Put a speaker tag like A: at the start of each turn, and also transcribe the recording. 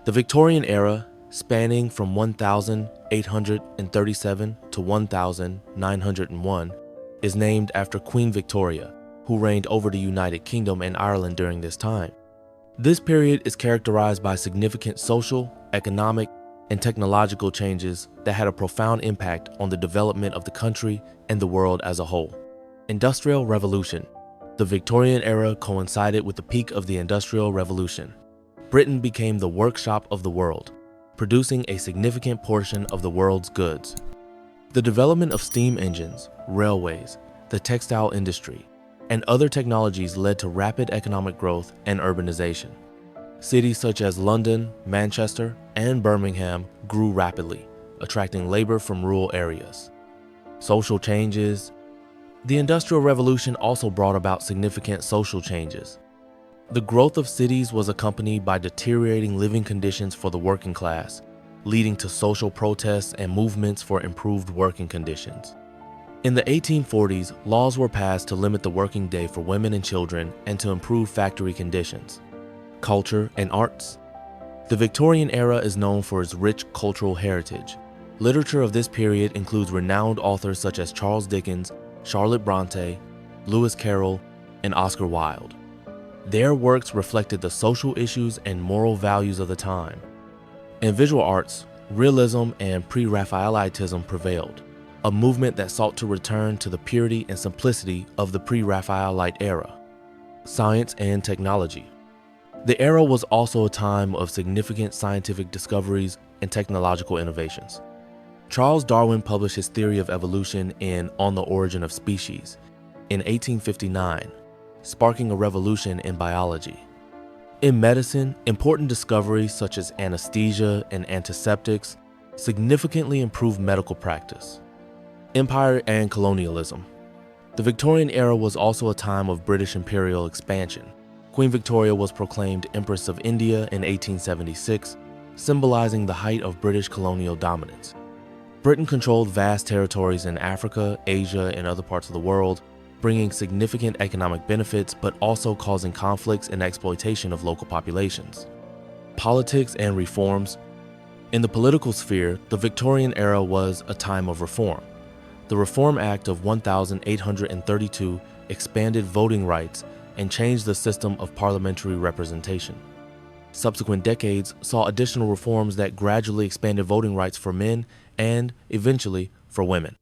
A: The Victorian era, spanning from 1837 to 1901, is named after Queen Victoria, who reigned over the United Kingdom and Ireland during this time. This period is characterized by significant social, economic, and technological changes that had a profound impact on the development of the country and the world as a whole. Industrial Revolution. The Victorian era coincided with the peak of the Industrial Revolution. Britain became the workshop of the world, producing a significant portion of the world's goods. The development of steam engines, railways, the textile industry, and other technologies led to rapid economic growth and urbanization. Cities such as London, Manchester, and Birmingham grew rapidly, attracting labor from rural areas. Social changes. The Industrial Revolution also brought about significant social changes. The growth of cities was accompanied by deteriorating living conditions for the working class, leading to social protests and movements for improved working conditions. In the 1840s, laws were passed to limit the working day for women and children and to improve factory conditions. Culture and arts. The Victorian era is known for its rich cultural heritage. Literature of this period includes renowned authors such as Charles Dickens, Charlotte Bronte, Lewis Carroll, and Oscar Wilde. Their works reflected the social issues and moral values of the time. In visual arts, realism and pre-Raphaelitism prevailed, a movement that sought to return to the purity and simplicity of the pre-Raphaelite era. Science and technology. The era was also a time of significant scientific discoveries and technological innovations. Charles Darwin published his theory of evolution in On the Origin of Species in 1859, sparking a revolution in biology. In medicine, important discoveries such as anesthesia and antiseptics significantly improved medical practice. Empire and colonialism. The Victorian era was also a time of British imperial expansion. Queen Victoria was proclaimed Empress of India in 1876, symbolizing the height of British colonial dominance. Britain controlled vast territories in Africa, Asia, and other parts of the world, bringing significant economic benefits but also causing conflicts and exploitation of local populations. Politics and reforms. In the political sphere, the Victorian era was a time of reform. The Reform Act of 1832 expanded voting rights and changed the system of parliamentary representation. Subsequent decades saw additional reforms that gradually expanded voting rights for men and, eventually, for women.